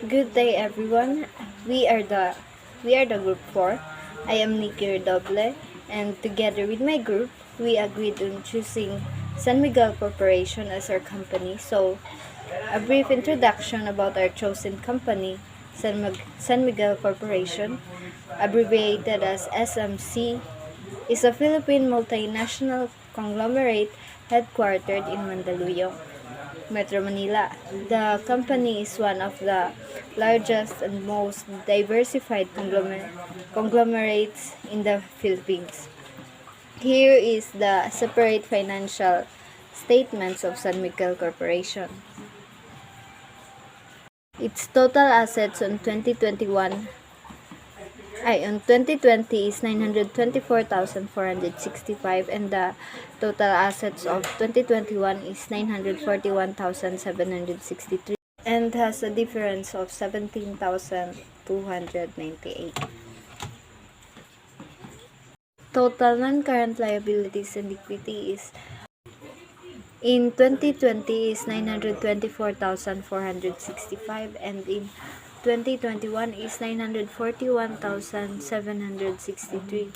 Good day, everyone. We are the group 4. I am Nicky Redoble, and together with my group, we agreed on choosing San Miguel Corporation as our company. So, a brief introduction about our chosen company, San Miguel Corporation, abbreviated as SMC, is a Philippine multinational conglomerate headquartered in Mandaluyong, Metro Manila. The company is one of the largest and most diversified conglomerates in the Philippines. Here is the separate financial statements of San Miguel Corporation. Its total assets on 2020 is 924,465, and the total assets of 2021 is 941,763 and has a difference of 17,298. Total non-current liabilities and equity is in 2020 is 924,465, and in 2021 is 941,763.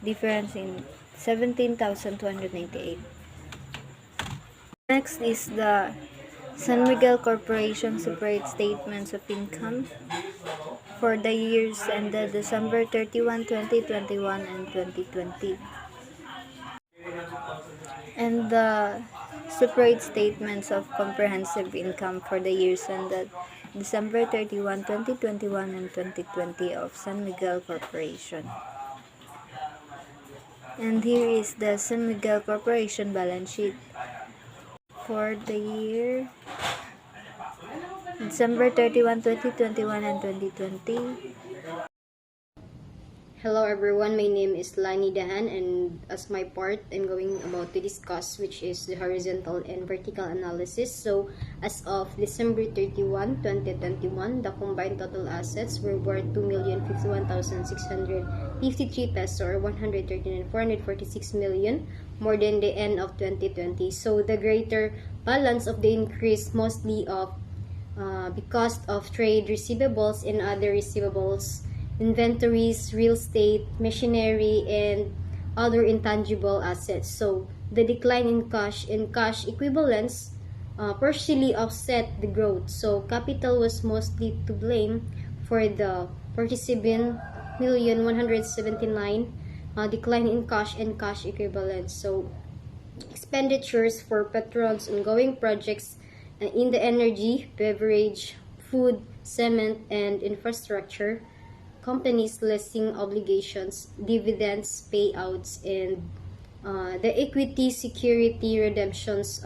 Difference in 17,298. Next is the San Miguel Corporation separate statements of income for the years ended December 31, 2021 and 2020. And the separate statements of comprehensive income for the years ended December 31, 2021 and 2020 of San Miguel Corporation. And here is the San Miguel Corporation balance sheet for the year December 31, 2021 and 2020. Hello everyone, my name is Lanie Dahan, and as my part, I'm going about to discuss which is the horizontal and vertical analysis. So, as of December 31, 2021, the combined total assets were worth 2,051,653 pesos, or 139,446 million, more than the end of 2020. So, the greater balance of the increase mostly because of trade receivables and other receivables, inventories, real estate, machinery, and other intangible assets. So the decline in cash and cash equivalents partially offset the growth. So capital was mostly to blame for the 47,179 decline in cash and cash equivalents. So expenditures for Petron's ongoing projects in the energy, beverage, food, cement, and infrastructure, companies' leasing obligations, dividends, payouts, and the equity security redemptions.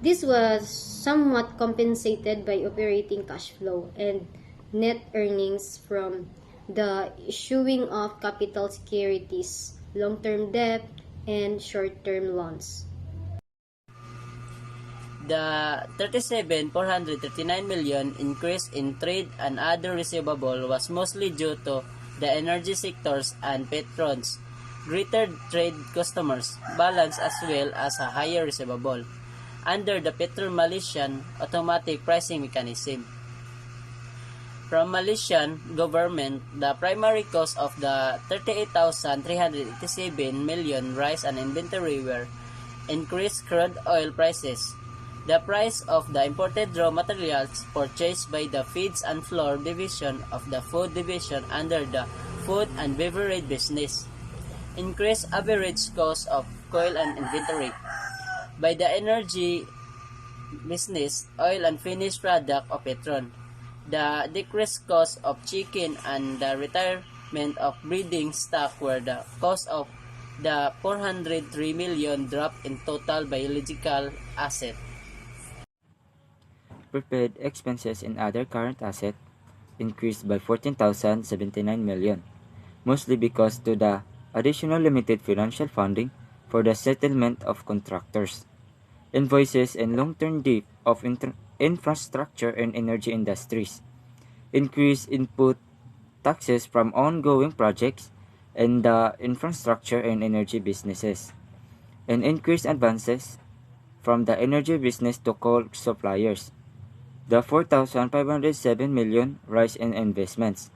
This was somewhat compensated by operating cash flow and net earnings from the issuing of capital securities, long-term debt, and short-term loans. The 37,439 million increase in trade and other receivable was mostly due to the energy sectors and Petron's greater trade customers balance, as well as a higher receivable under the Melencion automatic pricing mechanism. From Malaysian government, the primary cause of the 38,387 million rise in inventory were increased crude oil prices, the price of the imported raw materials purchased by the Feeds and Flour division of the Food division under the Food and Beverage business, increased average cost of coal and inventory by the energy business, oil and finished product of Petron, the decreased cost of chicken, and the retirement of breeding stock were the cause of the 403 million drop in total biological asset. Prepaid expenses and other current assets increased by 14,079 million, mostly because to the additional limited financial funding for the settlement of contractors, invoices, and long-term debt of infrastructure and energy industries, increased input taxes from ongoing projects and the infrastructure and energy businesses, and increased advances from the energy business to coal suppliers. The 4,507 million rise in investments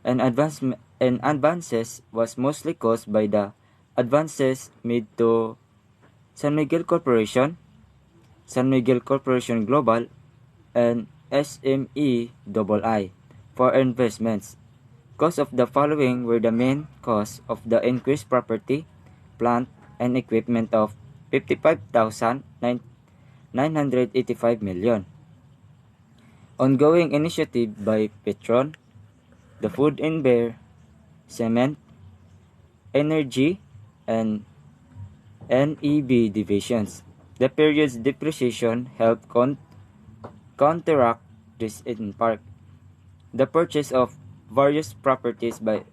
and advances was mostly caused by the advances made to San Miguel Corporation Global, and SME for investments. Costs of the following were the main cause of the increased property, plant, and equipment of 55,985 million. Ongoing initiative by Petron, the Food and Bear, Cement, Energy, and NEB divisions. The period's depreciation helped counteract this in part. The purchase of various properties by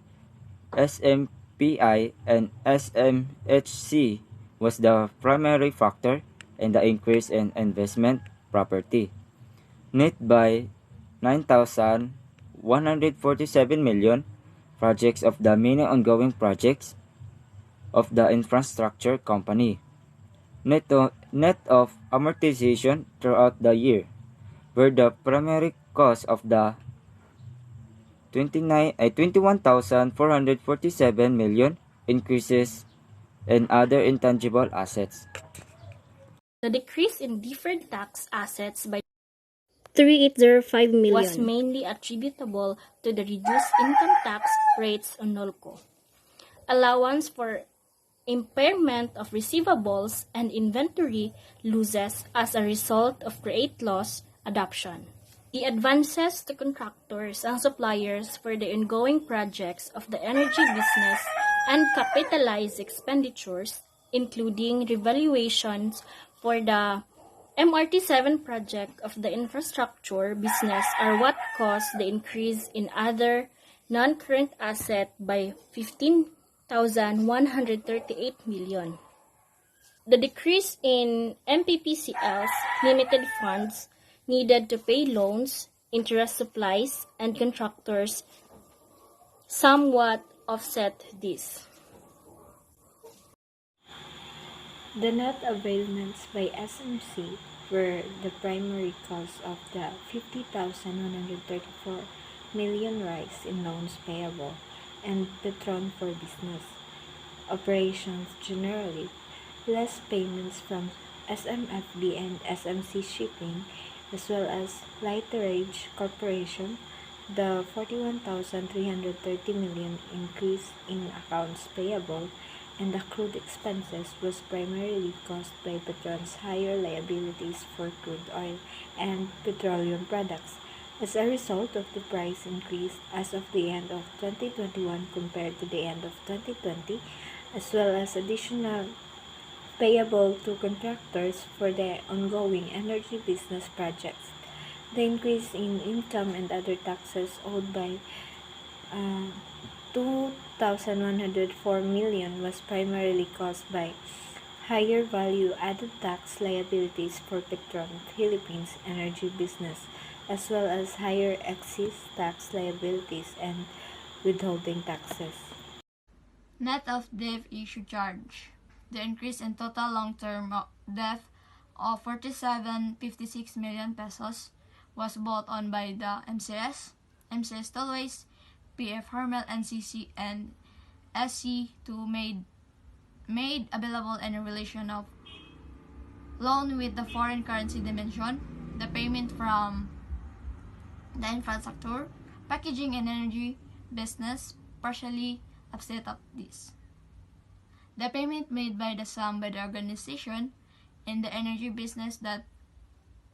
SMPI and SMHC was the primary factor in the increase in investment property, net by 9,147 million. Projects of the many ongoing projects of the infrastructure company. Net of amortization throughout the year were the primary cause of the 21,447 million increases in other intangible assets. The decrease in deferred tax assets by 3,805 million was mainly attributable to the reduced income tax rates on NOLCO. Allowance for impairment of receivables and inventory losses as a result of create loss adoption. The advances to contractors and suppliers for the ongoing projects of the energy business and capitalized expenditures, including revaluations for the MRT7 project of the infrastructure business, are what caused the increase in other non-current assets by 15,138 million. The decrease in MPPCL's limited funds needed to pay loans, interest supplies, and contractors somewhat offset this. The net availments by SMC were the primary cause of the 50,134 million rise in loans payable and Petron for business operations generally, less payments from SMFB and SMC Shipping, as well as Lighterage Corporation. The 41,330 million increase in accounts payable and accrued expenses was primarily caused by Petron's higher liabilities for crude oil and petroleum products as a result of the price increase as of the end of 2021 compared to the end of 2020, as well as additional payable to contractors for the ongoing energy business projects. The increase in income and other taxes owed by 2,104 million was primarily caused by higher value-added tax liabilities for Petron Philippines energy business, as well as higher excise tax liabilities and withholding taxes. Net of debt issue charge. The increase in total long-term debt of 47.56 million pesos was brought on by the MCS Tollways, PF Hermel, NCC, and SC2 made available in relation of loan with the foreign currency dimension, the payment from the infrastructure, packaging, and energy business partially offset of this. The payment made by the sum by the organization in the energy business that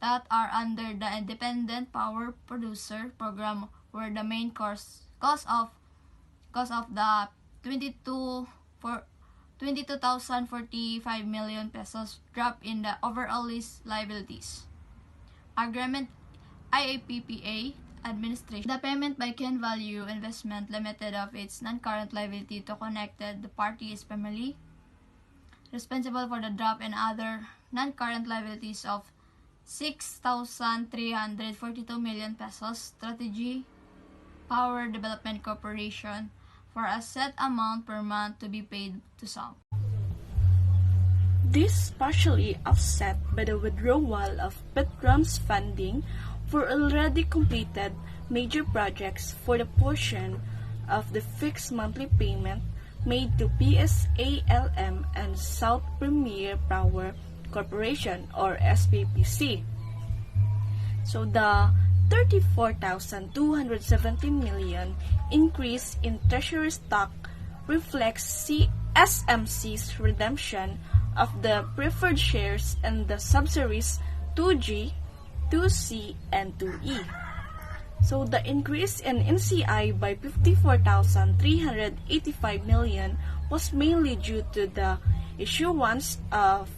are under the Independent Power Producer Program were the main cause of the 22,045 million pesos drop in the overall lease liabilities. Agreement IAPPA Administration. The payment by Ken Value Investment Limited of its non-current liability to connected the party is primarily responsible for the drop in other non-current liabilities of 6,342 million pesos. Strategy Power Development Corporation for a set amount per month to be paid to some. This partially offset by the withdrawal of Petron's funding for already completed major projects for the portion of the fixed monthly payment made to PSALM and South Premier Power Corporation or SPPC. So the 34,217 million increase in treasury stock reflects SMC's redemption of the preferred shares and the subsidiaries 2G, 2C, and 2E. So the increase in NCI by 54,385 million was mainly due to the issuance of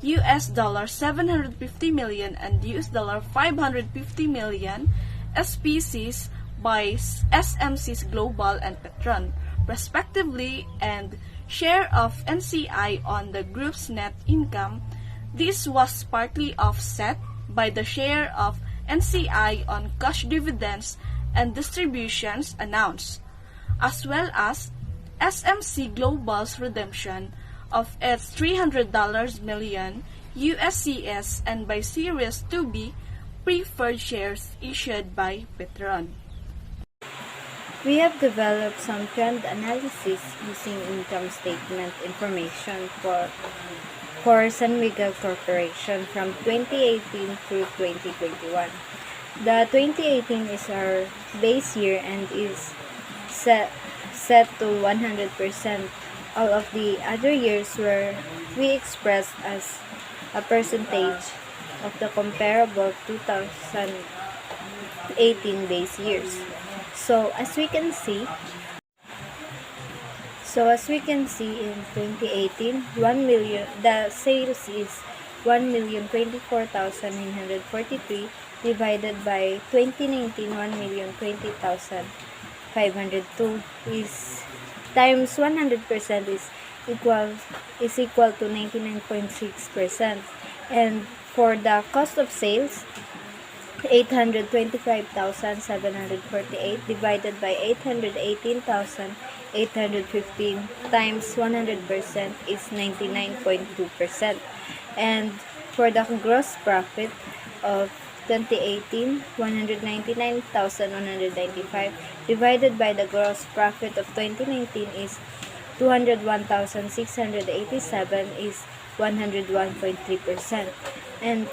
US dollar 750 million and US dollar 550 million SPCs by SMC's Global and Petron, respectively, and share of NCI on the group's net income. This was partly offset by the share of NCI on cash dividends and distributions announced, as well as SMC Global's redemption of its $300 million USCS and by Series 2B preferred shares issued by Petron. We have developed some trend analysis using income statement information for San Miguel Corporation from 2018 through 2021. The 2018 is our base year and is set to 100%. All of the other years were we expressed as a percentage of the comparable 2018 base years. So as we can see in 2018, 1 million, the sales is 1,024,943 divided by 2019 1,020,502 is times 100% is equal to 99.6%. And for the cost of sales, 825,748 divided by 818,815 times 100% is 99.2%. And for the gross profit of 2018, 199,195 divided by the gross profit of 2019 is 201,687 is 101.3%. And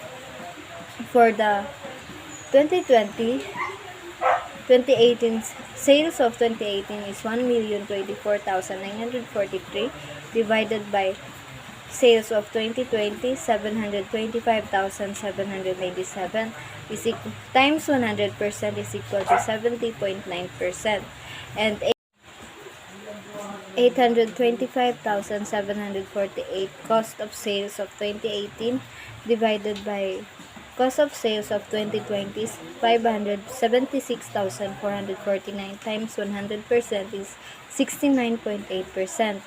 for the 2018 sales of 2018 is 1,024,943 divided by sales of 2020 725,797 is times 100% is equal to 70.9%. And 825,748 cost of sales of 2018 divided by cost of sales of 2020 is 576,449 times 100% is 69.8%.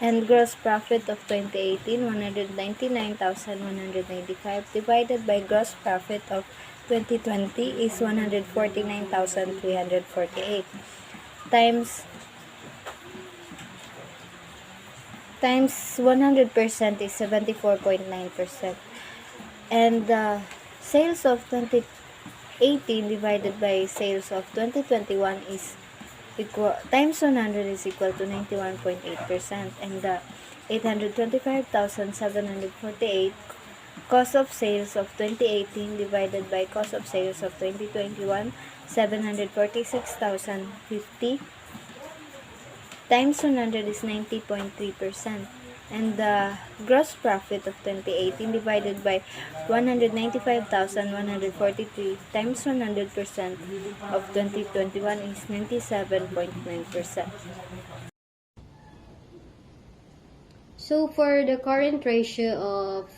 And gross profit of 2018, 199,195 divided by gross profit of 2020 is 149,348 times 100% is 74.9%. And sales of 2018 divided by sales of 2021 is equal times 100 is equal to 91.8%. And the 825,748 cost of sales of 2018 divided by cost of sales of 2021, 746,050 times 100 is 90.3%. And the gross profit of 2018 divided by 195,143 times 100% of 2021 is 97.9%. So for the current ratio of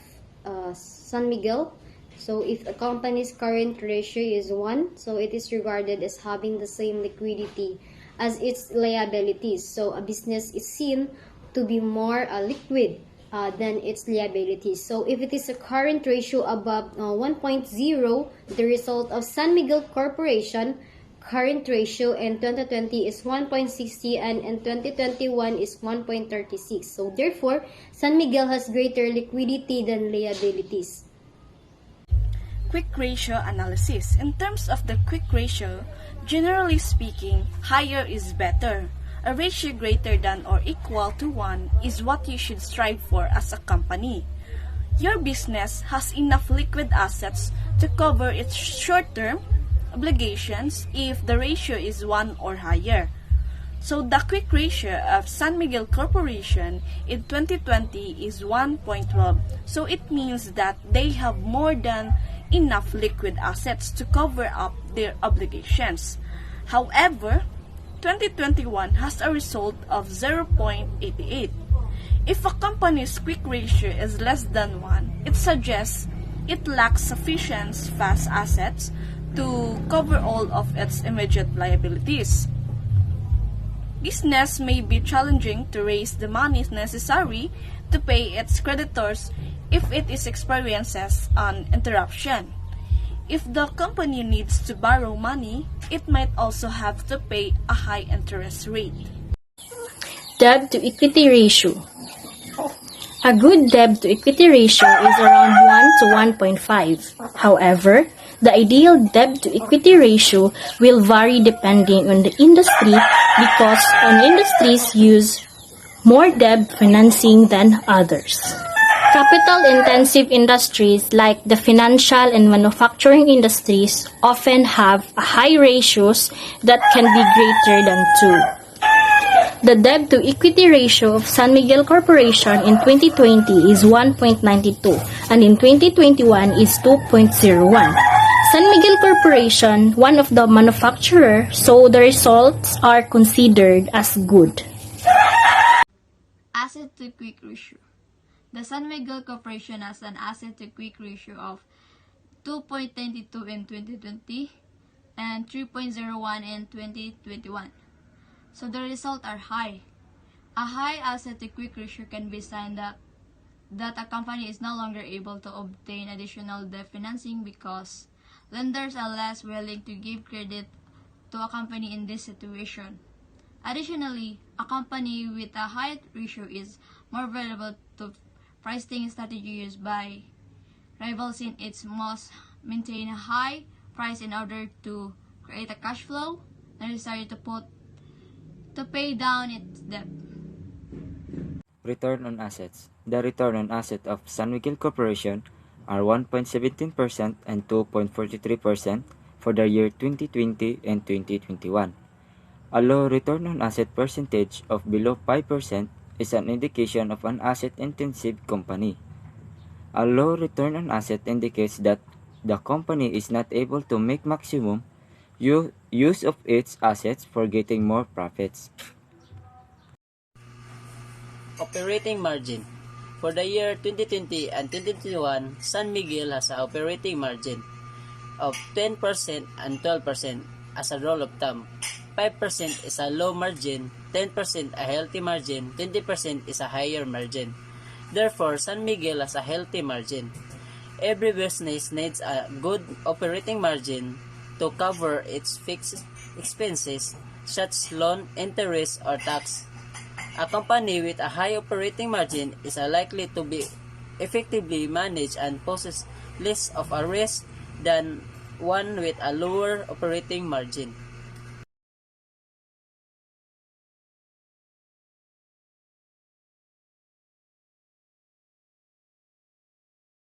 San Miguel, so if a company's current ratio is 1, so it is regarded as having the same liquidity as its liabilities. So a business is seen to be more liquid than its liabilities. So if it is a current ratio above 1.0, the result of San Miguel Corporation current ratio in 2020 is 1.60 and in 2021 is 1.36. So therefore, San Miguel has greater liquidity than liabilities. quick ratio analysis. In terms of the quick ratio, generally speaking, higher is better. A ratio greater than or equal to 1 is what you should strive for as a company. Your business has enough liquid assets to cover its short-term obligations if the ratio is 1 or higher. So the quick ratio of San Miguel Corporation in 2020 is 1.12. So it means that they have more than enough liquid assets to cover up their obligations. However, 2021 has a result of 0.88. If a company's quick ratio is less than 1, it suggests it lacks sufficient fast assets to cover all of its immediate liabilities. Business may be challenging to raise the money necessary to pay its creditors if it experiences an interruption. If the company needs to borrow money, it might also have to pay a high interest rate. Debt to equity ratio. A good debt to equity ratio is around 1 to 1.5. However, the ideal debt to equity ratio will vary depending on the industry because some industries use more debt financing than others. Capital-intensive industries like the financial and manufacturing industries often have high ratios that can be greater than 2. The debt-to-equity ratio of San Miguel Corporation in 2020 is 1.92 and in 2021 is 2.01. San Miguel Corporation, one of the manufacturer, so the results are considered as good. Asset-to-quick ratio. The San Miguel Corporation has an asset-to-quick ratio of 2.92 in 2020 and 3.01 in 2021. So the results are high. A high asset-to-quick ratio can be signed that a company is no longer able to obtain additional debt financing because lenders are less willing to give credit to a company in this situation. Additionally, a company with a high ratio is more vulnerable to pricing strategy used by rivals in its must maintain a high price in order to create a cash flow necessary to pay down its debt. Return on assets. The return on assets of San Miguel Corporation are 1.17% and 2.43% for the year 2020 and 2021. A low return on asset percentage of below 5% is an indication of an asset-intensive company. A low return on asset indicates that the company is not able to make maximum use of its assets for getting more profits. Operating margin. For the year 2020 and 2021, San Miguel has an operating margin of 10% and 12% as a rule of thumb. 5% is a low margin, 10% a healthy margin, 20% is a higher margin. Therefore, San Miguel has a healthy margin. Every business needs a good operating margin to cover its fixed expenses such as loan, interest, or tax. A company with a high operating margin is likely to be effectively managed and poses less of a risk than one with a lower operating margin.